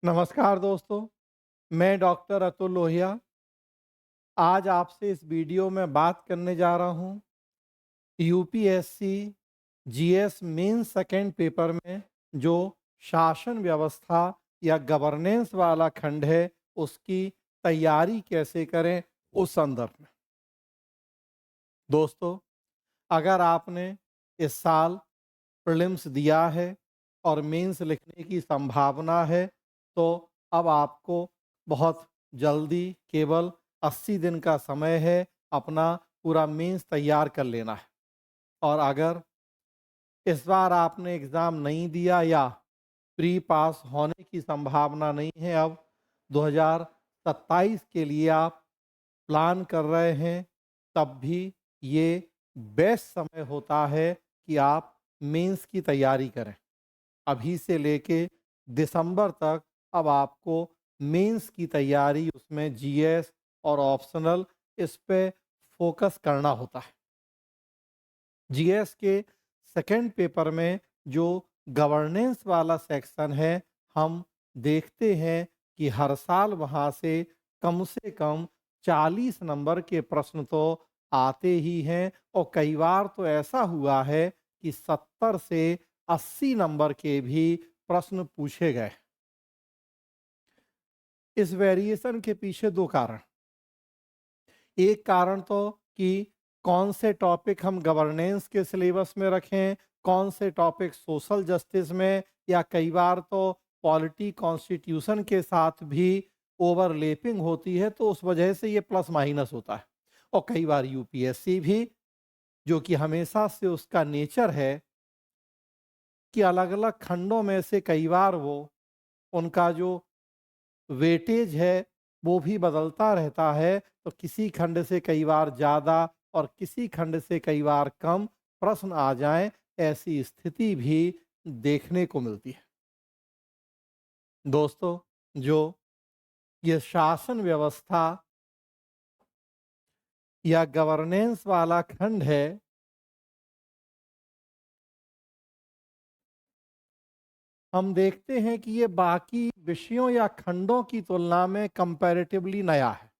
नमस्कार दोस्तों, मैं डॉक्टर अतुल लोहिया आज आपसे इस वीडियो में बात करने जा रहा हूँ UPSC GS main second paper में जो शासन व्यवस्था या गवर्नेंस वाला खंड है उसकी तैयारी कैसे करें उस संदर्भ में। दोस्तों, अगर आपने इस साल प्रीलिम्स दिया है और मेंस लिखने की संभावना है तो अब आपको बहुत जल्दी केवल 80 दिन का समय है अपना पूरा मेंस तैयार कर लेना है। और अगर इस बार आपने एग्ज़ाम नहीं दिया या प्री पास होने की संभावना नहीं है, अब 2027 के लिए आप प्लान कर रहे हैं, तब भी ये बेस्ट समय होता है कि आप मेंस की तैयारी करें। अभी से लेके दिसंबर तक अब आपको मेंस की तैयारी, उसमें जीएस और ऑप्शनल, इस पे फोकस करना होता है। जीएस के सेकंड पेपर में जो गवर्नेंस वाला सेक्शन है, हम देखते हैं कि हर साल वहाँ से कम 40 नंबर के प्रश्न तो आते ही हैं और कई बार तो ऐसा हुआ है कि 70 से 80 नंबर के भी प्रश्न पूछे गए। इस वेरिएशन के पीछे दो कारण। एक कारण तो कि कौन से टॉपिक हम गवर्नेंस के सिलेबस में रखें, कौन से टॉपिक सोशल जस्टिस में, या कई बार तो पॉलिटी कॉन्स्टिट्यूशन के साथ भी ओवरलैपिंग होती है तो उस वजह से ये प्लस माइनस होता है। और कई बार यूपीएससी भी, जो कि हमेशा से उसका नेचर है कि अलग अलग खंडों में से कई बार वो उनका जो वेटेज है वो भी बदलता रहता है, तो किसी खंड से कई बार ज़्यादा और किसी खंड से कई बार कम प्रश्न आ जाएं, ऐसी स्थिति भी देखने को मिलती है। दोस्तों, जो ये शासन व्यवस्था या गवर्नेंस वाला खंड है, हम देखते हैं कि ये बाकी विषयों या खंडों की तुलना में कंपैरेटिवली नया है।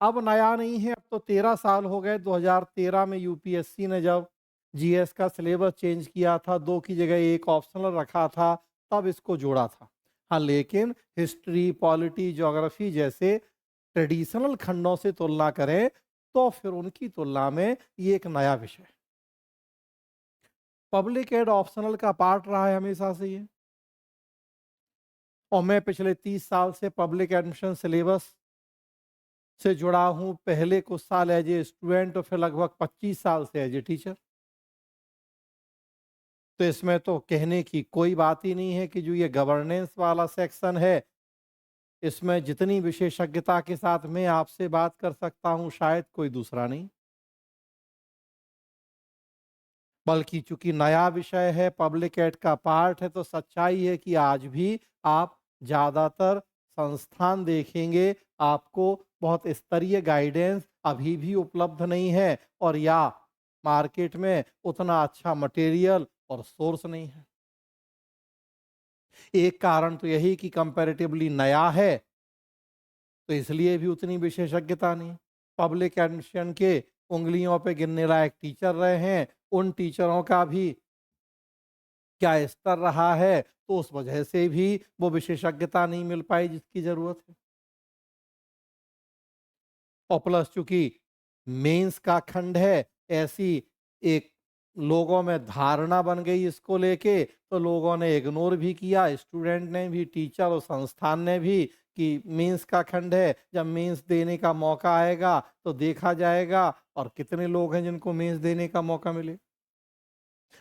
अब नया नहीं है, अब तो 13 साल हो गए। 2013 में यूपीएससी ने जब जीएस का सिलेबस चेंज किया था, 2 की जगह 1 ऑप्शनल रखा था, तब इसको जोड़ा था। हाँ, लेकिन हिस्ट्री, पॉलिटी, ज्योग्राफी जैसे ट्रेडिशनल खंडों से तुलना करें तो फिर उनकी तुलना में ये एक नया विषय है। पब्लिक एड ऑप्शनल का पार्ट रहा है हमेशा से ये, और मैं पिछले 30 साल से पब्लिक एडमिशन सिलेबस से जुड़ा हूँ। पहले कुछ साल एज ए स्टूडेंट और फिर लगभग 25 साल से एज ए टीचर। तो इसमें तो कहने की कोई बात ही नहीं है कि जो ये गवर्नेंस वाला सेक्शन है, इसमें जितनी विशेषज्ञता के साथ मैं आपसे बात कर सकता हूँ शायद कोई दूसरा नहीं। बल्कि चूंकि नया विषय है, पब्लिक एड का पार्ट है, तो सच्चाई है कि आज भी आप ज़्यादातर संस्थान देखेंगे, आपको बहुत स्तरीय गाइडेंस अभी भी उपलब्ध नहीं है, और या मार्केट में उतना अच्छा मटेरियल और सोर्स नहीं है। एक कारण तो यही कि कंपैरेटिवली नया है, तो इसलिए भी उतनी विशेषज्ञता नहीं। पब्लिक एडमिशन के उंगलियों पे गिनने लायक टीचर रहे हैं, उन टीचरों का भी क्या स्तर रहा है, तो उस वजह से भी वो विशेषज्ञता नहीं मिल पाई जिसकी जरूरत है। और प्लस चूंकि मेंस का खंड है, ऐसी एक लोगों में धारणा बन गई इसको लेके, तो लोगों ने इग्नोर भी किया, स्टूडेंट ने भी, टीचर और संस्थान ने भी, कि मेंस का खंड है, जब मेंस देने का मौका आएगा तो देखा जाएगा, और कितने लोग हैं जिनको मेंस देने का मौका मिले।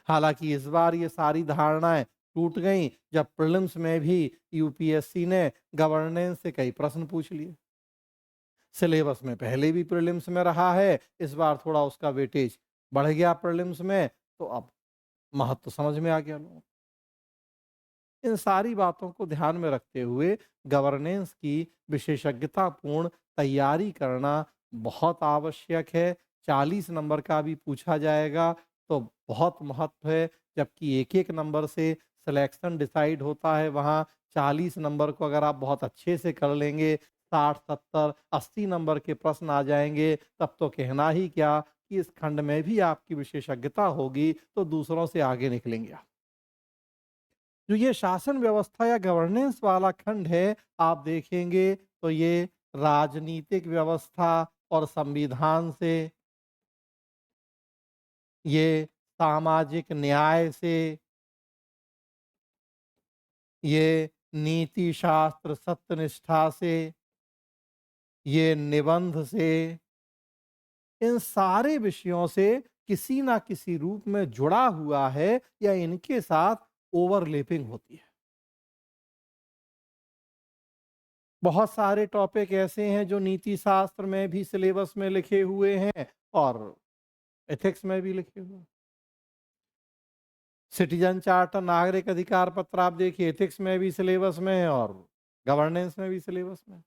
हालांकि इस बार ये सारी धारणाएं टूट गईं जब प्रीलिम्स में भी यूपीएससी ने गवर्नेंस से कई प्रश्न पूछ लिए। सिलेबस में पहले भी प्रीलिम्स में रहा है, इस बार थोड़ा उसका वेटेज बढ़ गया प्रीलिम्स में, तो अब महत्व समझ में आ गया लोगों को। इन सारी बातों को ध्यान में रखते हुए गवर्नेंस की विशेषज्ञतापूर्ण तैयारी करना बहुत आवश्यक है। 40 नंबर का भी पूछा जाएगा तो बहुत महत्व है, जबकि एक एक नंबर से सिलेक्शन डिसाइड होता है वहाँ 40 नंबर को अगर आप बहुत अच्छे से कर लेंगे, 60, 70, 80 नंबर के प्रश्न आ जाएँगे, तब तो कहना ही क्या कि इस खंड में भी आपकी विशेषज्ञता होगी, तो दूसरों से आगे निकलेंगे आप। जो ये शासन व्यवस्था या गवर्नेंस वाला खंड है, आप देखेंगे तो ये राजनीतिक व्यवस्था और संविधान से, ये सामाजिक न्याय से, ये नीति शास्त्र सत्यनिष्ठा से, ये निबंध से, इन सारे विषयों से किसी ना किसी रूप में जुड़ा हुआ है या इनके साथ ओवरलैपिंग होती है। बहुत सारे टॉपिक ऐसे हैं जो नीति शास्त्र में भी सिलेबस में लिखे हुए हैं और एथिक्स में भी लिखे हुए हैं। सिटीजन चार्टर नागरिक अधिकार पत्र आप देखिए एथिक्स में भी सिलेबस में है और गवर्नेंस में भी सिलेबस में।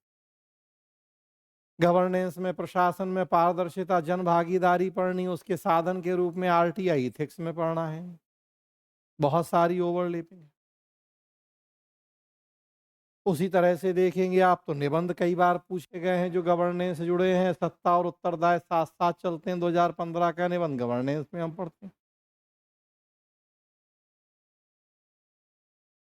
गवर्नेंस में प्रशासन में पारदर्शिता जन भागीदारी पढ़नी, उसके साधन के रूप में आरटीआई एथिक्स में पढ़ना है। बहुत सारी ओवरलैपिंग है। उसी तरह से देखेंगे आप तो निबंध कई बार पूछे गए हैं जो गवर्नेंस से जुड़े हैं। सत्ता और उत्तरदायित्व साथ साथ चलते हैं। 2015 का निबंध गवर्नेंस में हम पढ़ते हैं।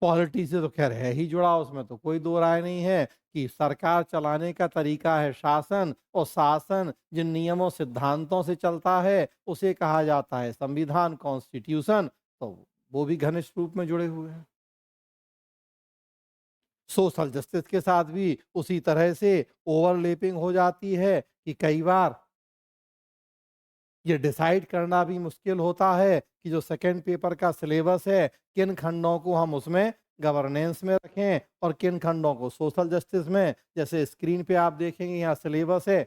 पॉलिटी से तो खैर है ही जुड़ा, उसमें तो कोई दो राय नहीं है कि सरकार चलाने का तरीका है शासन, और शासन जिन नियमों सिद्धांतों से चलता है उसे कहा जाता है संविधान, कॉन्स्टिट्यूशन। तो वो भी घनिष्ठ रूप में जुड़े हुए हैं। सोशल जस्टिस के साथ भी उसी तरह से ओवरलैपिंग हो जाती है कि कई बार ये डिसाइड करना भी मुश्किल होता है कि जो सेकंड पेपर का सिलेबस है किन खंडों को हम उसमें गवर्नेंस में रखें और किन खंडों को सोशल जस्टिस में। जैसे स्क्रीन पे आप देखेंगे यहाँ सिलेबस है।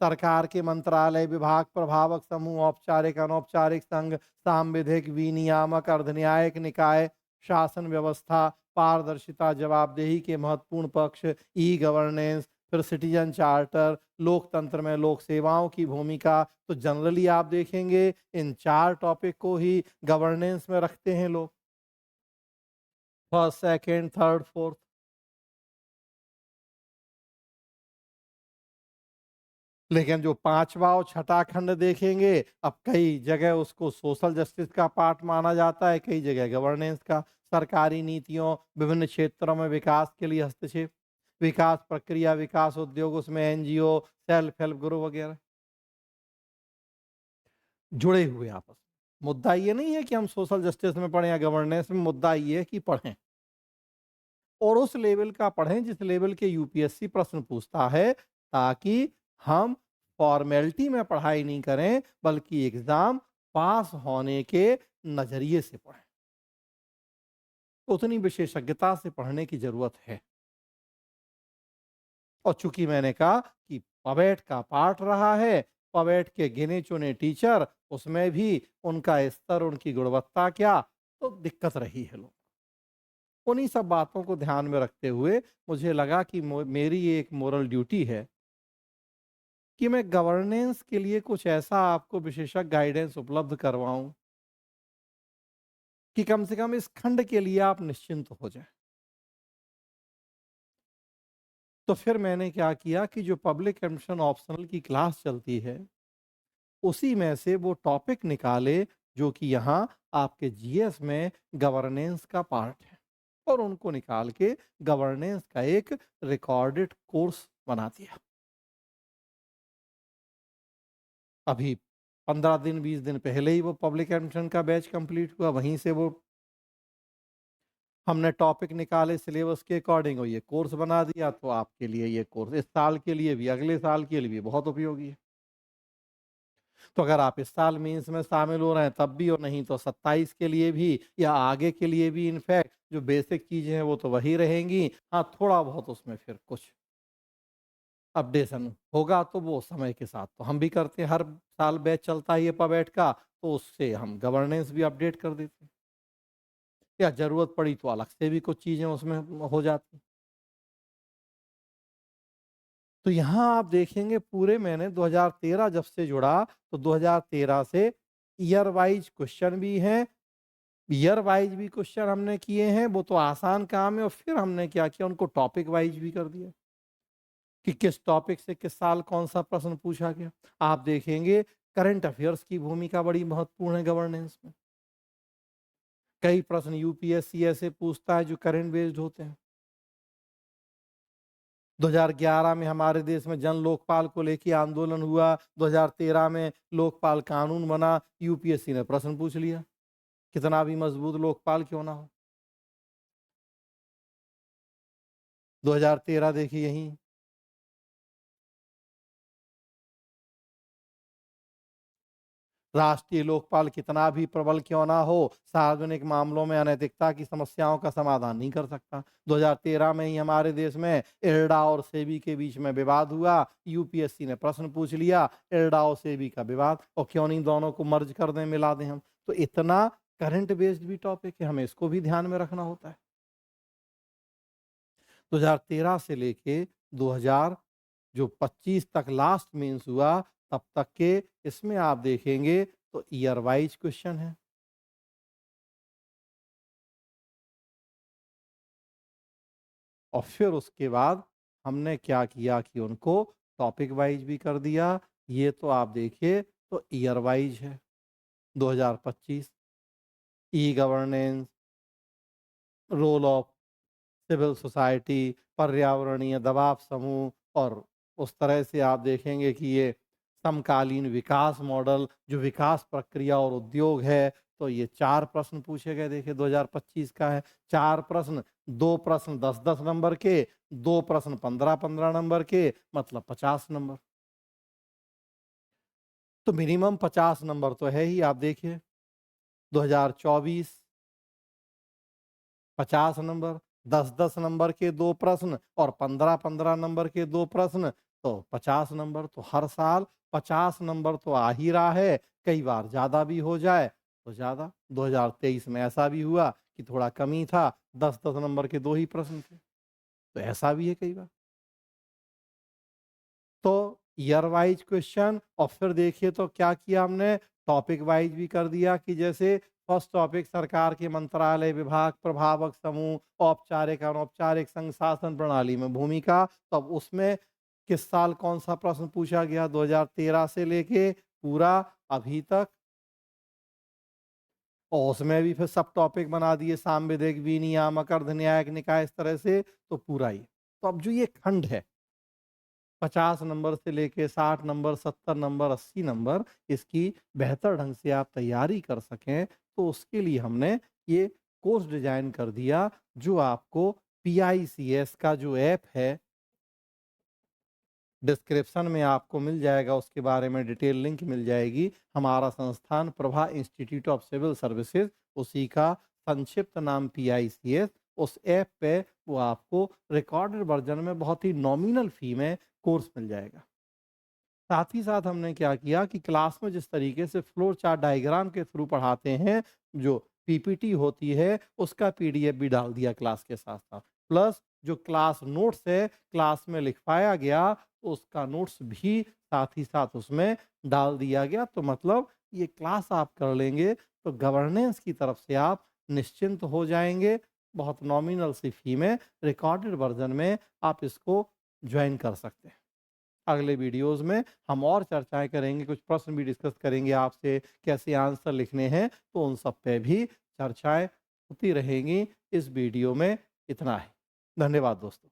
सरकार के मंत्रालय विभाग प्रभावक समूह औपचारिक अनौपचारिक संघ सांविधिक विनियामक अर्धन्यायिक निकाय शासन व्यवस्था पारदर्शिता जवाबदेही के महत्वपूर्ण पक्ष ई गवर्नेंस, फिर सिटीजन चार्टर, लोकतंत्र में लोक सेवाओं की भूमिका। तो जनरली आप देखेंगे इन 4 टॉपिक को ही गवर्नेंस में रखते हैं लोग, फर्स्ट, सेकंड, थर्ड, फोर्थ। लेकिन जो 5वां और छठा खंड देखेंगे, अब कई जगह उसको सोशल जस्टिस का पार्ट माना जाता है, कई जगह गवर्नेंस का। सरकारी नीतियों, विभिन्न क्षेत्रों में विकास के लिए हस्तक्षेप, विकास प्रक्रिया, विकास उद्योग, उसमें एनजीओ, सेल्फ हेल्प ग्रुप वगैरह जुड़े हुए हैं आपस में। मुद्दा ये नहीं है कि हम सोशल जस्टिस में पढ़ें या गवर्नेंस में, मुद्दा ये है कि पढ़ें और उस लेवल का पढ़ें जिस लेवल के यूपीएससी प्रश्न पूछता है, ताकि हम फॉर्मेलिटी में पढ़ाई नहीं करें बल्कि एग्जाम पास होने के नजरिए से पढ़ें। उतनी विशेषज्ञता से पढ़ने की जरूरत है। और चूंकि मैंने कहा कि पवेट का पार्ट रहा है, पवेट के गिने चुने टीचर, उसमें भी उनका स्तर, उनकी गुणवत्ता क्या, तो दिक्कत रही है लोग। उन्हीं सब बातों को ध्यान में रखते हुए मुझे लगा कि मेरी ये एक मोरल ड्यूटी है कि मैं गवर्नेंस के लिए कुछ ऐसा आपको विशेषज्ञ गाइडेंस उपलब्ध करवाऊं कि कम से कम इस खंड के लिए आप निश्चिंत हो जाएं। तो फिर मैंने क्या किया कि जो पब्लिक एडमिशन ऑप्शनल की क्लास चलती है उसी में से वो टॉपिक निकाले जो कि यहाँ आपके जीएस में गवर्नेंस का पार्ट है, और उनको निकाल के गवर्नेंस का एक रिकॉर्डेड कोर्स बना दिया। अभी 15 दिन 20 दिन पहले ही वो पब्लिक एडमिशन का बैच कंप्लीट हुआ, वहीं से वो हमने टॉपिक निकाले सिलेबस के अकॉर्डिंग और ये कोर्स बना दिया। तो आपके लिए ये कोर्स इस साल के लिए भी अगले साल के लिए भी बहुत उपयोगी है। तो अगर आप इस साल मेंस में शामिल हो रहे हैं तब भी, और नहीं तो 27 के लिए भी या आगे के लिए भी, इनफैक्ट जो बेसिक चीज़ें हैं वो तो वही रहेंगी। हाँ, थोड़ा बहुत उसमें फिर कुछ अपडेशन होगा तो वो समय के साथ तो हम भी करते हैं, हर साल बैच चलता है ये पवेट का, तो उससे हम गवर्नेंस भी अपडेट कर देते हैं। या ज़रूरत पड़ी तो अलग से भी कुछ चीज़ें उसमें हो जाती। तो यहाँ आप देखेंगे पूरे मैंने 2013 जब से जुड़ा तो 2013 से ईयर वाइज क्वेश्चन भी हैं ईयर वाइज भी क्वेश्चन हमने किए हैं, वो तो आसान काम है, और फिर हमने क्या किया, उनको टॉपिक वाइज भी कर दिया कि किस टॉपिक से किस साल कौन सा प्रश्न पूछा गया। आप देखेंगे करंट अफेयर्स की भूमिका बड़ी महत्वपूर्ण है गवर्नेंस में। कई प्रश्न यूपीएससी ऐसे पूछता है जो करंट बेस्ड होते हैं। 2011 में हमारे देश में जन लोकपाल को लेके आंदोलन हुआ, 2013 में लोकपाल कानून बना, यूपीएससी ने प्रश्न पूछ लिया, कितना भी मजबूत लोकपाल क्यों ना हो। 2013 देखिए यहीं राष्ट्रीय लोकपाल कितना भी प्रबल क्यों ना हो, सार्वजनिक मामलों में अनैतिकता की समस्याओं का समाधान नहीं कर सकता। 2013 में ही हमारे देश में इरडा और सेबी के बीच में विवाद हुआ, यूपीएससी ने प्रश्न पूछ लिया, इरडा और सेबी का विवाद, और क्यों नहीं दोनों को मर्ज कर दें, मिला दें हम। तो इतना करंट बेस्ड भी टॉपिक है, हमें इसको भी ध्यान में रखना होता है। 2013 से लेके 2000 जो 25 तक लास्ट मेंस हुआ, तब तक के इसमें आप देखेंगे तो ईयर वाइज क्वेश्चन है। और फिर उसके बाद हमने क्या किया कि उनको टॉपिक वाइज भी कर दिया। ये तो आप देखिए तो ईयर वाइज है। 2025 e governance, role of civil society, पर्यावरणीय दबाव समूह, और उस तरह से आप देखेंगे कि ये समकालीन विकास मॉडल, जो विकास प्रक्रिया और उद्योग है, तो ये 4 प्रश्न पूछे गए। देखिए 2025 का है, 4 प्रश्न, 2 प्रश्न 10-10 नंबर के, 2 प्रश्न 15-15 नंबर के, मतलब 50 नंबर। तो मिनिमम 50 नंबर तो है ही। आप देखिए 2024 50 नंबर, 10-10 नंबर के 2 प्रश्न और 15-15 नंबर के 2 प्रश्न, तो 50 नंबर। तो हर साल 50 नंबर तो आ ही रहा है, कई बार ज़्यादा भी हो जाए तो ज़्यादा। 2023 में ऐसा भी हुआ कि थोड़ा कम ही था, 10-10 नंबर के 2 ही प्रश्न थे, तो ऐसा भी है कई बार। तो ईयर वाइज क्वेश्चन, और फिर देखिए तो क्या किया हमने, टॉपिक वाइज भी कर दिया कि जैसे फर्स्ट टॉपिक सरकार के मंत्रालय, विभाग, प्रभावक समूह, औपचारिक अनौपचारिक संघ शासन प्रणाली में भूमिका। तब उसमें किस साल कौन सा प्रश्न पूछा गया, 2013 से लेके पूरा अभी तक, और उसमें भी फिर सब टॉपिक बना दिए, सांविधिक, विनियामक, अर्ध न्यायिक निकाय, इस तरह से तो पूरा ही। तो अब जो ये खंड है 50 नंबर से लेके 60 नंबर, 70 नंबर, 80 नंबर, इसकी बेहतर ढंग से आप तैयारी कर सकें, तो उसके लिए हमने ये कोर्स डिज़ाइन कर दिया, जो आपको पीआईसीएस का जो ऐप है, डिस्क्रिप्शन में आपको मिल जाएगा, उसके बारे में डिटेल लिंक मिल जाएगी। हमारा संस्थान Prabha institute of civil services, उसी का संक्षिप्त नाम पीआईसीएस। उस ऐप पे वो आपको रिकॉर्डेड वर्जन में बहुत ही नॉमिनल फ़ी में कोर्स मिल जाएगा। साथ ही साथ हमने क्या किया कि क्लास में जिस तरीके से फ्लो चार्ट डायग्राम के थ्रू पढ़ाते हैं, जो पीपीटी होती है, उसका पीडीएफ भी डाल दिया क्लास के साथ साथ। प्लस जो क्लास नोट्स है, क्लास में लिखवाया गया, उसका नोट्स भी साथ ही साथ उसमें डाल दिया गया। तो मतलब ये क्लास आप कर लेंगे तो गवर्नेंस की तरफ से आप निश्चिंत हो जाएंगे। बहुत नॉमिनल सी फी में रिकॉर्डेड वर्जन में आप इसको ज्वाइन कर सकते हैं। अगले वीडियोस में हम और चर्चाएँ करेंगे, कुछ प्रश्न भी डिस्कस करेंगे आपसे, कैसे आंसर लिखने हैं, तो उन सब पे भी चर्चाएँ होती रहेंगी। इस वीडियो में इतना ही। धन्यवाद दोस्तों।